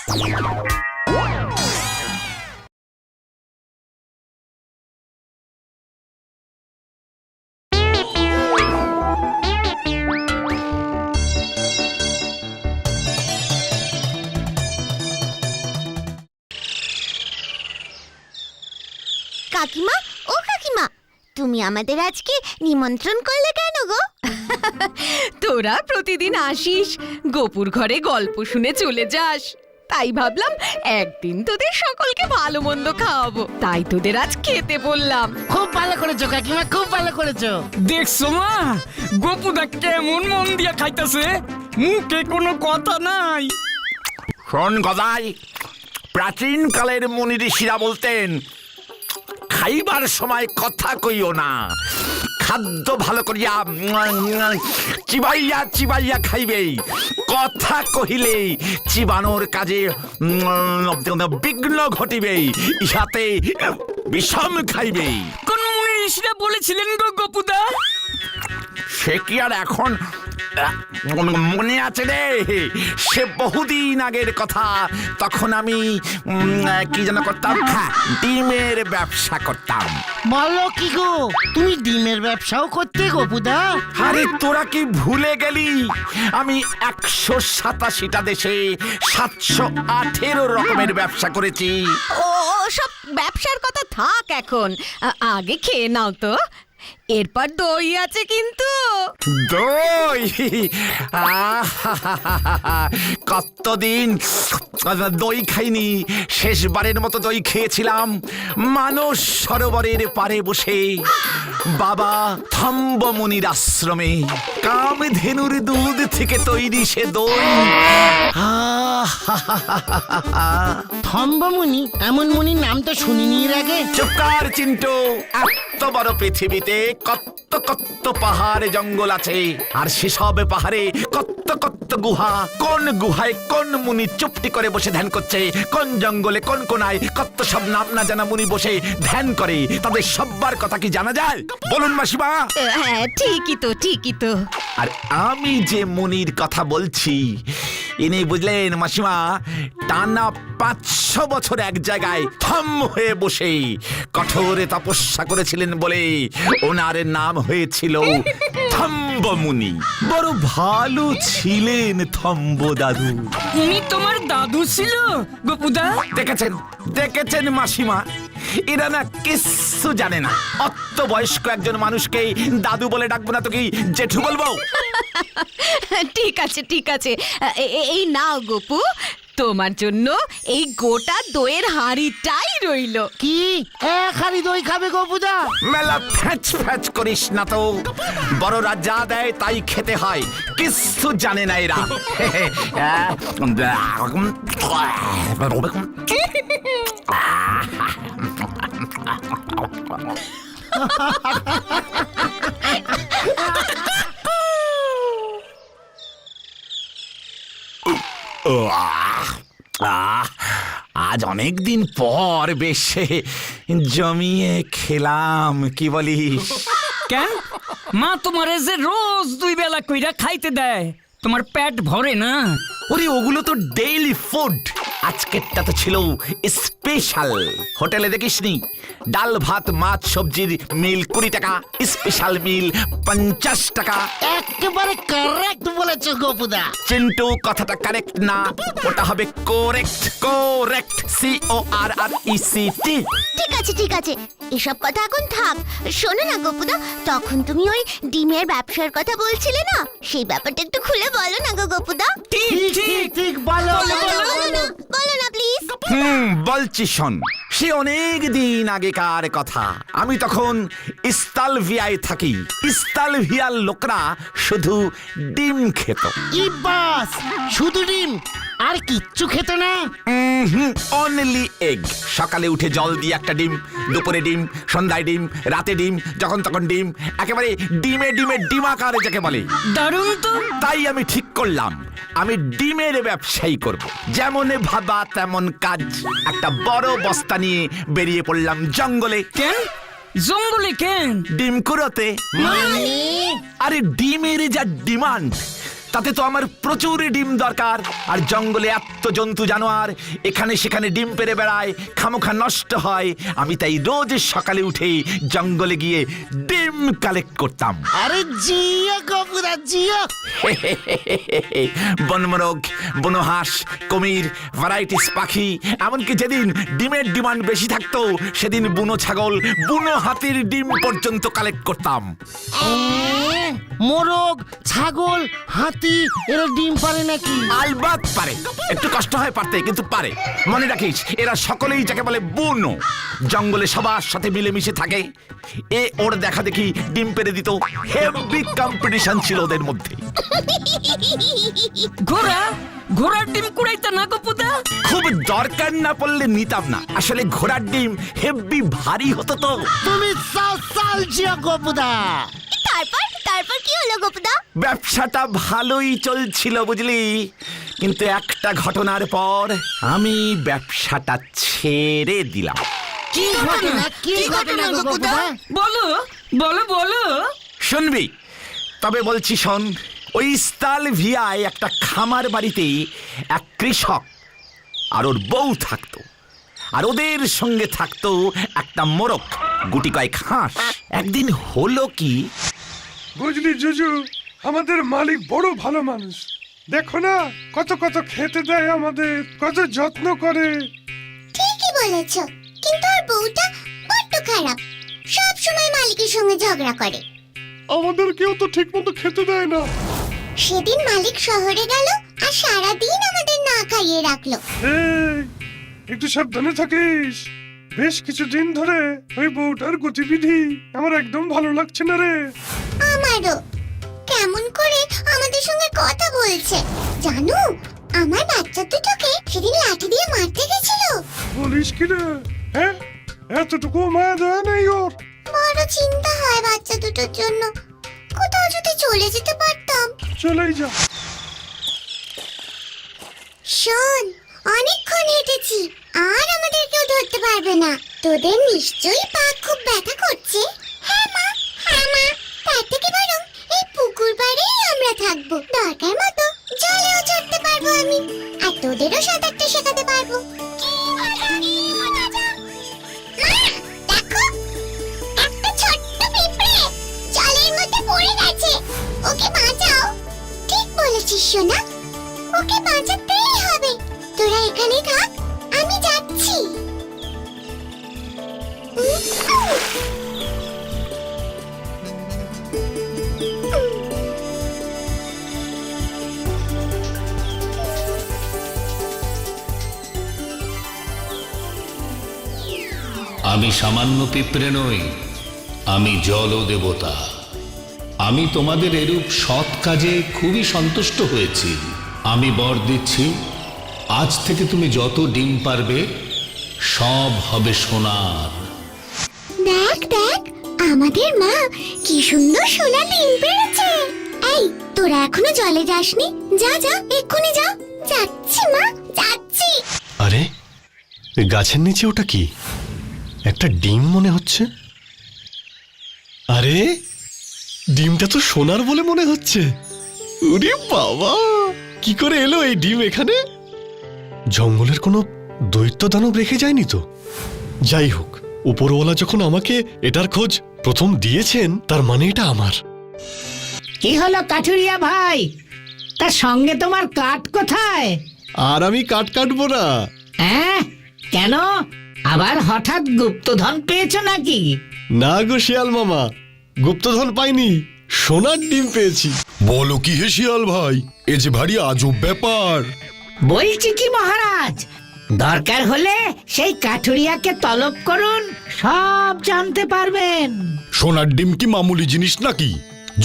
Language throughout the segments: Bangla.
কাকিমা, ও কাকিমা, তুমি আমাদের আজকে নিমন্ত্রণ করলে কেন গো? তোরা প্রতিদিন আসিস, গোপুর ঘরে গল্প শুনে চলে যাস, তাই ভাবলাম একদিন তোদের সকলকে ভালো মন্দ খাওয়াবো, তাই তোদের আজ খেতে বললাম। খুব ভালো করেছো কাকিমা, খুব ভালো করেছো। দেখছো মা, গোপুদা কেমন মন দিয়া খাইতেছে, মুখে কোনো কথা নাই। শোন গদাই, প্রাচীন কালের মুনি ঋষিরা বলতেন, খাইবার সময় কথা কইও না, খাদ্য ভালো করিয়া চিবাইয়া চিবাইয়া খাইবে, কথা কহিলে চিবানোর কাজে বিঘ্ন ঘটিবে, ইহাতে বিষম খাইবে। কোন মুনি ঋষিরা বলেছিলেন গো গোপুদা? সে কি আর এখন মনে আছে রে? সে বহুদিন আগের কথা। তখন আমি কি যেন করতাম, ডিমের ব্যবসা করতাম। বলো কি গো, তুমি ডিমের ব্যবসাও করতে গোপুদা? আরে তোরা কি ভুলে গেলি? আমি 187টা দেশে 718 রকমের ব্যবসা করেছি। ও সব ব্যবসার কথা থাক এখন, আগে খেয়ে নাও তো, এরপর দই আছে কিন্তু। দই? কতদিন দই খাইনি। শেষবারের মতো দই খেয়েছিলাম মানস সরোবরের পারে বসে, বাবা থম্বমুনির আশ্রমে। কামধেনুর দুধ থেকে তৈরি সে দই। থম্বমুনি? এমন মুনির নাম তো শুনিনি এর আগে। চুপ কর চিন্টু, এত বড় পৃথিবীতে কত কত পাহাড় জঙ্গল আছে, আর সেসব পাহাড়ে কত কত গুহা। কোন গুহায় কোন মুনি চুপটি করে বসে ধ্যান করছে, কোন জঙ্গলে কোন কোনায় কত সব নাম না জানা মুনি বসে ধ্যান করে, তাদের সবার কথা কি জানা যায়? বলুন মাসিমা। হ্যাঁ ঠিকই তো, ঠিকই তো। আর আমি যে মুনির কথা বলছি, ইনি বুঝলেন মাসিমা, টানা 500 বছর এক জায়গায় থম হয়ে বসে কঠোর তপস্যা করেছিলেন বলে ওনার নাম হয়েছিল থম্বমুনি। বড় ভালো ছিলেন থম্ব দাদু। উনি তোমার দাদু ছিল গোপুদা? দেখেছেন দেখেছেন মাসিমা, এরা না কিছু জানে না। অত বয়স্ক একজন মানুষকে দাদু বলে ডাকবো না তো কি জেঠু বলবো? ঠিক আছে ঠিক আছে, এই নাও গোপু, তোমার জন্য এই গোটা দইয়ের হাঁড়িটাই রইলো। কি এক হাড়ি দই খাবে গোপুদা? মেলা ফ্যাচ ফ্যাচ করিস না তো, বড়রা যা দেয় তাই খেতে হয়, কিছু জানে না এরা। আজ অনেক দিন পর বেশ জমিয়ে খেলাম, কি বলিস? কেন মা তোমারে যে রোজ 2 বেলা কইরা খাইতে দেয়, তোমার পেট ভরে না? ওরে ওগুলো তো ডেইলি ফুড, আজকেরটা তো ছিল স্পেশাল। হোটেলে দেখিসনি, ডাল ভাত মাছ সবজির মিল 20 টাকা, স্পেশাল মিল 50 টাকা। একেবারে কারেক্ট বলেছো গোপুদা। চিন্টু কথাটা কারেক্ট না, ওটা হবে কোরেক্ট। কোরেক্ট, CORRECT। ঠিক আছে ঠিক আছে, এসব কথা এখন থাক। শোনো না গোপুদা, তখন তুমি ওই ডিমের ব্যবসার কথা বলছিলে না, সেই ব্যাপারটা একটু খুলে বলো না গো গোপুদা। ঠিক ঠিক ঠিক, বলো বলো না প্লিজ। বলছি শোন, সে অনেক দিন আগেকার কথা। আমি তখন ইস্তালভিয়ায় থাকি। ইস্তালভিয়ার লোকরা শুধু ডিম খেত। ইবাস, শুধু ডিম আর কিচ্ছু খেত না? Only egg. সকালে উঠে জল দিয়ে একটা ডিম, দুপুরে ডিম, সন্ধ্যায় ডিম, রাতে ডিম, যখন তখন ডিম, একেবারে ডিমে ডিমে ডিমাকারে যাকে বলে। দারুণ তো। তাই আমি ঠিক করলাম আমি ডিমের ব্যবসায়ী করব। যেমন ভাবা তেমন কাজ। একটা বড় বস্তা নিয়ে বেরিয়ে পড়লাম জঙ্গলে। কেন জঙ্গলে কেন? ডিম কুড়োতে। আরে ডিমের যা ডিমান্ড, তাতে তো আমার প্রচুর ডিম দরকার। আর জঙ্গলে এত জন্তু জানোয়ার এখানে সেখানে ডিম পেড়ে বেড়ায়, খামোখা নষ্ট হয়। আমি তাই রোজ সকালে উঠে জঙ্গলে গিয়ে ডিম কালেক্ট করতাম। আরে জিও গপুদা জিও। বনমোরগ, বনহাঁস, কুমির, ভ্যারাইটিস পাখি, এমনকি যেদিন ডিমের ডিমান্ড বেশি থাকতো সেদিন বুনো ছাগল, বুনো হাতির ডিম পর্যন্ত কালেক্ট করতাম। মোরগ, ছাগল, হাতি এরা ডিম পারে নাকি? আলবাত পারে, একটু কষ্ট হয় পারতে, কিন্তু পারে। মনে রাখিস এরা সকলেই যাকে বলে বুনো। জঙ্গলে সবার সাথে মিলেমিশে থাকে। ওর দেখা দেখি ডিম পেড়ে দিত। হেভি কম্পিটিশন ছিল ওদের মধ্যে। ঘোড়ার ডিম কুড়াইতা না গপুদা? খুব দরকার না পড়লে নিতাম না। আসলে ঘোড়ার ডিম হেভি ভারী হতো তো। তুমি সাল সাল জিও গপুদা। তারপর কি হলো গোপুদা? ব্যবসাটা ভালোই চলছিল বুঝলি, কিন্তু একটা ঘটনার পর আমি ব্যবসাটা ছেড়ে দিলাম। কি ঘটনা? কি ঘটনা গপুদা? বলো বলো বলো। শুনবি? তবে বলছি শোন। ওই স্তাল ভিয়ায় একটা খামার বাড়িতে এক কৃষক আর ওর বউ থাকতো। আর ওদের সঙ্গে থাকতো একটা মোরগ, গুটি কয়েক হাঁস। একদিন হলো কি, বুঝলি জুজু, আমাদের মালিক বড় ভালো মানুষ। দেখো না কত কত খেতে দেয় আমাদের, কত যত্ন করে। ঠিকই বলেছো, কিন্তু ওর বউটা বড্ড খারাপ। সব সময় মালিকের সঙ্গে ঝগড়া করে। আমাদেরকেও তো ঠিক মতো খেতে দেয় না। সেদিন মালিক শহরে গেল আর সারাদিন আমাদের না খাইয়ে রাখলো। এই, একটু সাবধানে থাকিস। বেশ কিছুদিন ধরে ওই বউটার গতিবিধি আমার একদম ভালো লাগছে না রে। আমারও কেমন করে আমাদের সঙ্গে কথা বলছে জানো? আমার বাচ্চা দুটোকে সেদিন লাঠি দিয়ে মারতে গেছিল। বলিস কি রে? হ্যাঁ, এতটুকু মায়া দেয় নেই ওর। বড় চিন্তা হয় বাচ্চা দুটোর জন্য। কোথাও যদি চলে যেতে পারতাম। চলেই যা। শোন, অনেকক্ষণ হেঁটেছি, আর আমাদের কেউ ধরতে পারবে না। তোদের নিশ্চয়ই পা খুব ব্যথা করছে। হ্যাঁ মা, হ্যাঁ মা। তার থেকে বরং এই পুকুর পাড়েই আমরা থাকবো। দরকার মতো জলেও চড়তে পারবো আমি, আর তোদেরও সাঁতারটা শেখাতে পারবো। কি মজা, কি মজা। মা, দেখো, একটা ছোট্ট পিঁপড়ে জলের মধ্যে পড়ে গেছে। ওকে বাঁচাও। ঠিক বলেছিস সোনা, ওকে বাঁচাতেই হবে। তোরা এখানে থাক, আমি যাচ্ছি। আমি সামান্য পিঁপড়ে নই, আমি জল দেবতা। আমি তোমাদের এরূপ সৎ কাজে খুবই সন্তুষ্ট হয়েছি। আমি বর দিচ্ছি, আজ থেকে তুমি যত ডিম পারবে সব হবে সোনার। দেখ দেখ, আমাদের মা কি সুন্দর সোনা ডিম পেড়েছে। এই, তোরা এখনো জলে যাসনি? যা যা, এক্ষুনি যা। যাচ্ছি মা, যাচ্ছি। আরে গাছের নিচে ওটা কি? একটা ডিম মনে হচ্ছে। আরে ডিমটা তো সোনার বলে মনে হচ্ছে। ওরে বাবা, কি করে এলো এই ডিম এখানে? জঙ্গলের কোনো দৈত্য দানব রেখে যায়নি তো? যাই হোক, উপরওয়ালা যখন আমাকে এটার খোঁজ প্রথম দিয়েছেন, তার মানে এটা আমার। কি হলো কাঠুরিয়া ভাই? তার সঙ্গে তোমার কাঠ কোথায়? আর আমি কাট কাটবো না। হ্যাঁ, কেন? আবার হঠাৎ গুপ্তধন পেয়েছো নাকি? না গো শিয়াল মামা, গুপ্তধন পাইনি, সোনার ডিম পেয়েছি। বলো কি হে শিয়াল ভাই, এ যে ভারী আজব ব্যাপার। বলছি কি মহারাজ, দরকার হলে সেই কাঠুরিয়াকে তলব করুন, সব জানতে পারবেন। সোনার ডিম কি মামুলি জিনিস নাকি?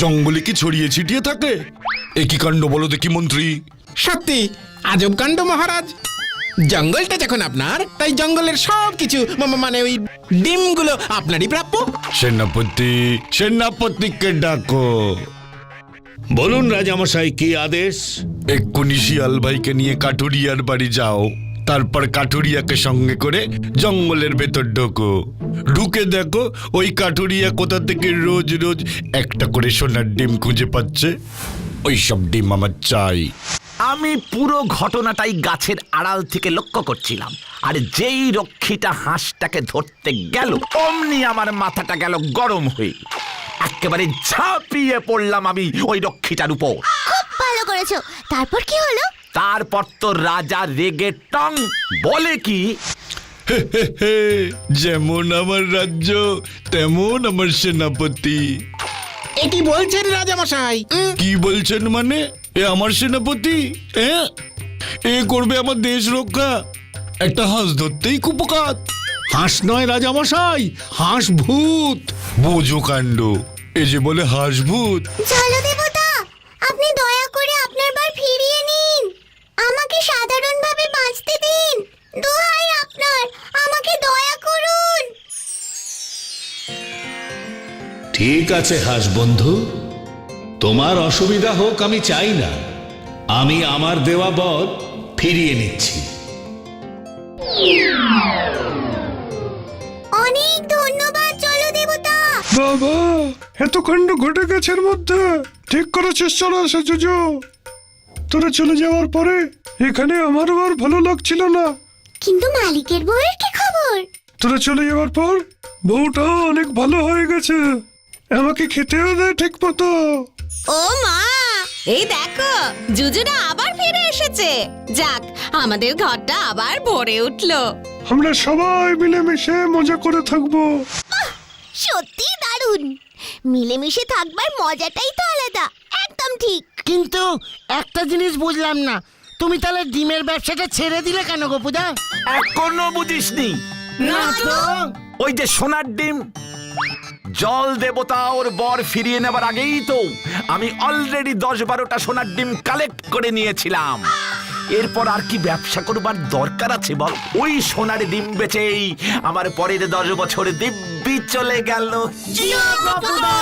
জঙ্গলে কি ছড়িয়ে ছিটিয়ে থাকে? একই কাণ্ড বলো দেখি মন্ত্রী। সত্যি আজব কাণ্ড মহারাজ। জঙ্গলটা যখন আপনার, তাই জঙ্গলের সবকিছু মানে ওই ডিমগুলো আপনারই প্রাপ্য। সেনাপতি, সেনাপতিকে ডাকো। বলুন রাজামশাই, কি আদেশ? এক্ষুনি শিয়াল ভাইকে নিয়ে কাঠুরিয়ার বাড়ি যাও। তারপর কাঠুরিয়াকে সঙ্গে করে জঙ্গলের ভেতর ঢোকো। ঢুকে দেখো ওই কাঠুরিয়া কোথা থেকে রোজ রোজ একটা করে সোনার ডিম খুঁজে পাচ্ছে। ওইসব ডিম আমার চাই। আমি পুরো ঘটনাটাই গাছের আড়াল থেকে লক্ষ্য করছিলাম, আর যেই রক্ষীটা হাঁসটাকে ধরতে গেল অমনি আমার মাথাটা গেল গরম হয়ে। একেবারে ঝাঁপিয়ে পড়লাম আমি ওই রক্ষীটার উপর। খুব ভালো করেছো। তারপর কি হলো? তারপর তো রাজা রেগে টং বলে কি, হে হে হে, যেমন আমার রাজ্য তেমন আমার সেনাপতি। এ কি বলছেন রাজামশাই? কি বলছেন মানে? এ আমার সেনাপতি? এ করবে আমার দেশ রক্ষা? একটা হাঁস ধরতেই কুপকাত। হাঁস নয় রাজামশাই, হাঁস ভূত। বোঝো কাণ্ড, এ যে বলে হাঁস ভূত। জলদেবতা, আপনি দয়া করে আপনার বার ফিরিয়ে নিন। আমাকে সাধারণভাবে বাঁচতে দিন। দোহাই আপনার, আমাকে দয়া করুন। ঠিক আছে হাঁস বন্ধু, তোমার অসুবিধা হোক আমি চাই না। আমি আমার দেওয়া বর ফিরিয়ে নিচ্ছি। অনেক ধন্যবাদ জলদেবতা। বাবা, এত কাণ্ড ঘটে গেছে এর মধ্যে। ঠিক করেছিস, চলো এসে জুজু। তোরা চলে যাওয়ার পরে এখানে আমারও আর ভালো লাগছিল না। কিন্তু মালিকের বউয়ের কি খবর? তোরা চলে যাওয়ার পর বউটা অনেক ভালো হয়ে গেছে, আমাকে খেতেও দেয় ঠিক মতো। ও মা, এই দেখো জুজুরা আবার ফিরে এসেছে। যাক, আমাদের ঘরটা আবার ভরে উঠলো। আমরা সবাই মিলেমিশে মজা করে থাকবো। সত্যি দারুণ। মিলেমিশে থাকবার মজাটাই তো আলাদা। একদম ঠিক। কিন্তু একটা জিনিস বুঝলাম না, তুমি তাহলে ডিমের ব্যবসাটা ছেড়ে দিলে কেন গোপুদা? এখনো বুঝিসনি? না তো। ওই যে সোনার ডিম, জল দেবতা ওর বর ফিরিয়ে নেবার আগেই তো আমি অলরেডি 10-12টা সোনার ডিম কালেক্ট করে নিয়েছিলাম। এরপর আর কি ব্যবসা করবার দরকার আছে বল? ওই সোনার ডিম বেচেই আমার পরের 10 বছর দিব্যি চলে গেল। গোপুদা!